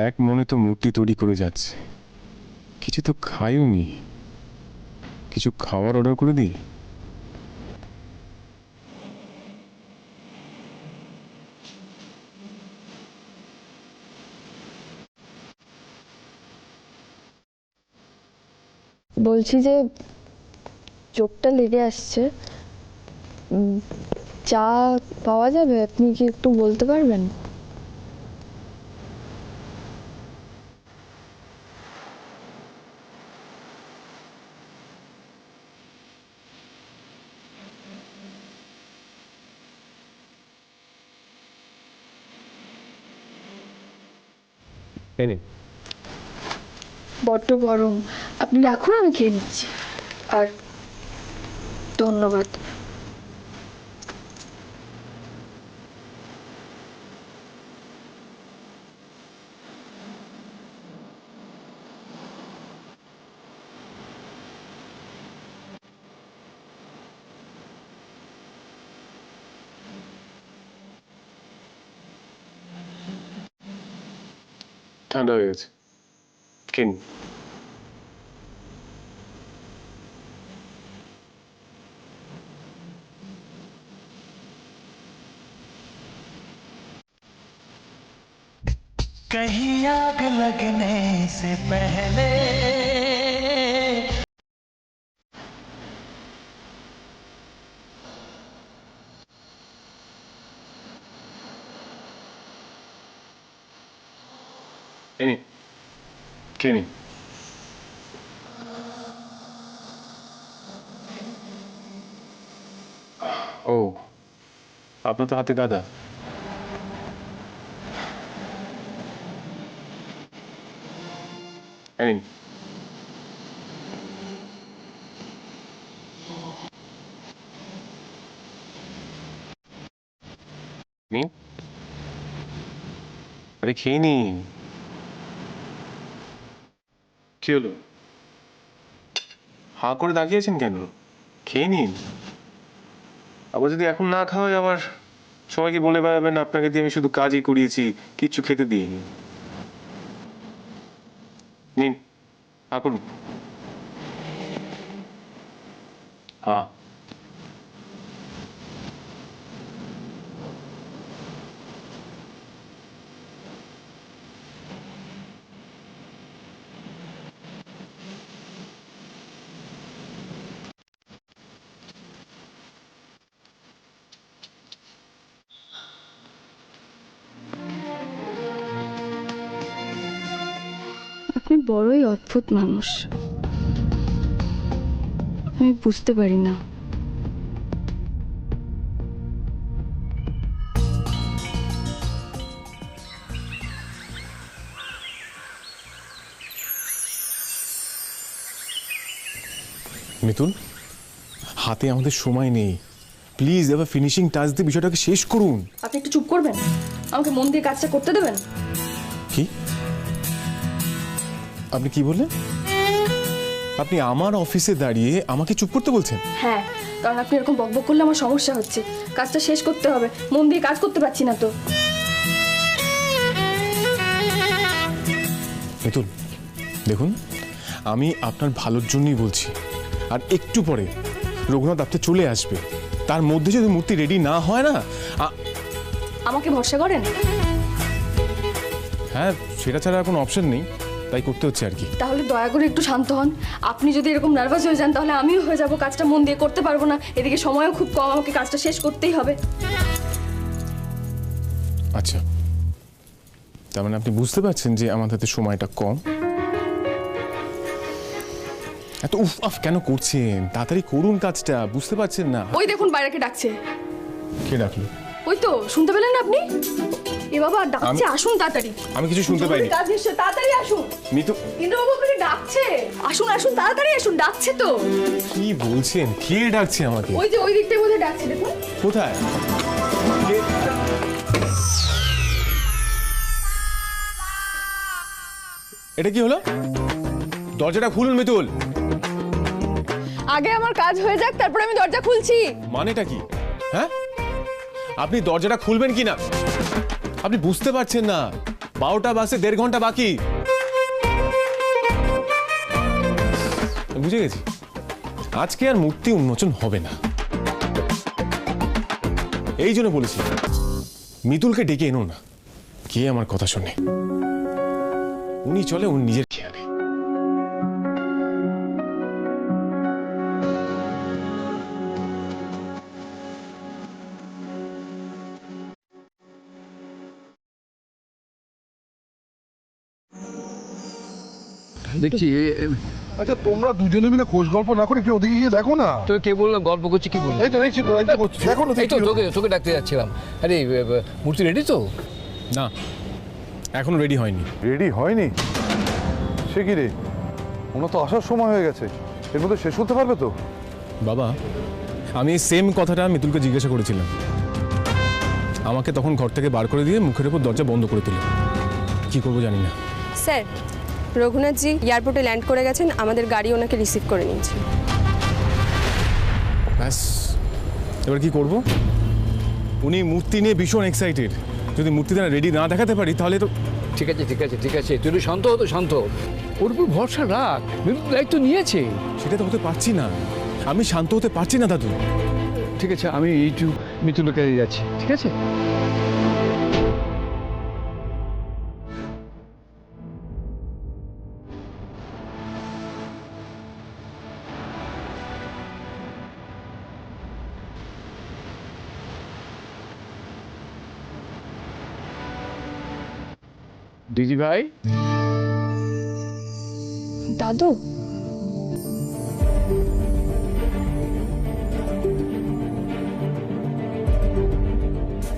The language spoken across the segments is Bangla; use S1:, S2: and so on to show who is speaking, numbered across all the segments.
S1: এক মনে তো মূর্তি তৈরি করে যাচ্ছে, কিছু তো খাইওনি। কিছু খাওয়ার অর্ডার করে দিই।
S2: বলছি যে চোখটা লেগে আসছে, চা পাওয়া যাবে? আপনি কি একটু বলতে পারবেন? বড্ড গরম, আপনি রাখুন, আমি খেয়ে নিচ্ছি। আর ধন্যবাদ।
S1: ঠান্ডা হয়ে গেছে, খেন।
S3: कहीं आग लगने से पहले
S1: এনে খেয়ে নিন। ও, আপনার তো হাতে গাদা। নিন। নিন, আরে খেয়ে নিন। কি হলো, হাঁ করে তাকিয়েছেন কেন? খেয়ে নিন। আবার যদি এখন না খাওয়াই, আবার সবাইকে বলে বেড়াবেন আপনাকে দিয়ে আমি শুধু কাজই করিয়েছি, কিচ্ছু খেতে দিইনি। নিন, হাঁ করুন। হ্যাঁ।
S2: আপনি বড়ই অদ্ভুত মানুষ, আমি বুঝতে পারি না।
S1: মিতুল, হাতে আমাদের সময় নেই, প্লিজ এবার ফিনিশিং টাচ দিয়ে বিষয়টাকে শেষ করুন।
S2: আপনি একটু চুপ করবেন, আমাকে মন দিয়ে কাজটা করতে দেবেন।
S1: কি আপনি কি বললেন? আপনি আমার অফিসে দাঁড়িয়ে আমাকে চুপ করতে বলছেন?
S2: হ্যাঁ, কারণ আপনি এরকম বকবক করলে আমার সমস্যা হচ্ছে, কাজটা শেষ করতে হবে, মন দিয়ে কাজ করতে পারছি না তো।
S1: মিতুল দেখুন, আমি আপনার ভালোর জন্যই বলছি। আর একটু পরে রঘুনাথ আপনি চলে আসবে, তার মধ্যে যদি মূর্তি রেডি না হয় না।
S2: আমাকে ভরসা করেন?
S1: হ্যাঁ, সেটা ছাড়া কোনো অপশন নেই, তাই করতে হচ্ছে আর কি।
S2: তাহলে দয়া করে একটু শান্ত হন। আপনি যদি এরকম নার্ভাস হয়ে যান তাহলে আমিও হয়ে যাব, কাজটা মন দিয়ে করতে পারবো না, এদিকে সময়ও খুব কম, আমাকে কাজটা শেষ করতেই হবে।
S1: আচ্ছা, তার মানে আপনি বুঝতে পারছেন যে আমার হাতে সময়টা কম। এত উফ আফ কেন করছেন? তাড়াতাড়ি করুন কাজটা, বুঝতে পারছেন না?
S2: ওই দেখুন বাইরেকে ডাকছে।
S1: কে ডাকলো?
S2: ওই তো, শুনতে পেলেন না আপনি? এ বাবা ডাকছে, আসুন তাড়াতাড়ি।
S1: আমি কিছু শুনতে পাইনি।
S2: কাজ নিশ্চয়, তাড়াতাড়ি আসুন।
S1: মিতু,
S2: ইন্দ্রবাবু আপনাকে ডাকছে, আসুন আসুন তাড়াতাড়ি আসুন, ডাকছে তো।
S1: কি বলছেন? কে ডাকছে আমাকে?
S2: ওই যে ওই দিক থেকে বোধহয় ডাকছে, দেখুন।
S1: কোথায়? এটা কি হলো? দরজাটা খুলুন মিতুল।
S2: আগে আমার কাজ হয়ে যাক, তারপর আমি দরজা খুলছি।
S1: মানেটা কি? হ্যাঁ, আপনি দরজাটা খুলবেন কি না? আপনি বুঝতে পারছেন না, 12টা বাসে 1.5 ঘন্টা বাকি। বুঝে গেছি, আজকে আর মূর্তি উন্মোচন হবে না। এই জন্য বলেছি মিতুলকে ডেকে এনো না, কে আমার কথা শোনে। উনি চলে উনি নিজের খেয়ালে।
S4: দেখছি
S5: আচ্ছা তোমরা দুজনে মিলে খোঁজ গল্প না করে কেউ ওদিকে গিয়ে দেখো না।
S4: তোকে কে বললাম গল্প করছি কি বললি?
S5: এই তো দেখছি তো, এই তো করছি। দেখো না
S4: এই তো
S5: দেখি।
S4: তোকে তোকে ডাকতে যাচ্ছিলাম। আরে মূর্তি রেডি তো?
S1: না, এখনো রেডি হয়নি।
S5: রেডি হয়নি? সে কি রে, ওনার তো আসার সময় হয়ে গেছে, এর মধ্যে শেষ করতে পারবে তো?
S1: বাবা, আমি সেম কথাটা মিতুলকে জিজ্ঞাসা করেছিলাম। আমাকে তখন ঘর থেকে বার করে দিয়ে মুখের উপর দরজা বন্ধ করে দিল। কি করবো জানি না।
S6: স্যার, রঘুনাথজি এয়ারপোর্টে ল্যান্ড করে গেছেন, আমাদের গাড়ি ওনাকে রিসিভ করে নিয়েছে।
S1: ব্যাস, এবার কি করব? উনি মূর্তি নিয়ে ভীষণ এক্সাইটেড। যদি মূর্তিটা রেডি না দেখাতে পারি তাহলে তো।
S4: ঠিক আছে ঠিক আছে ঠিক আছে, তুই একটু শান্ত হতো, শান্ত হ। ওর উপর ভরসা রাখ, মৃত্যু দায়িত্ব নিয়েছে।
S1: সেটা তো হতে পারছি না, আমি শান্ত হতে পারছি না দাদু।
S4: ঠিক আছে, আমি একটু মৃত্যুর কাছে যাচ্ছি, ঠিক আছে? দিদি ভাই,
S6: দাদু,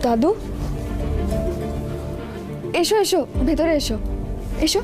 S6: দাদু, এসো এসো, ভেতরে এসো, এসো।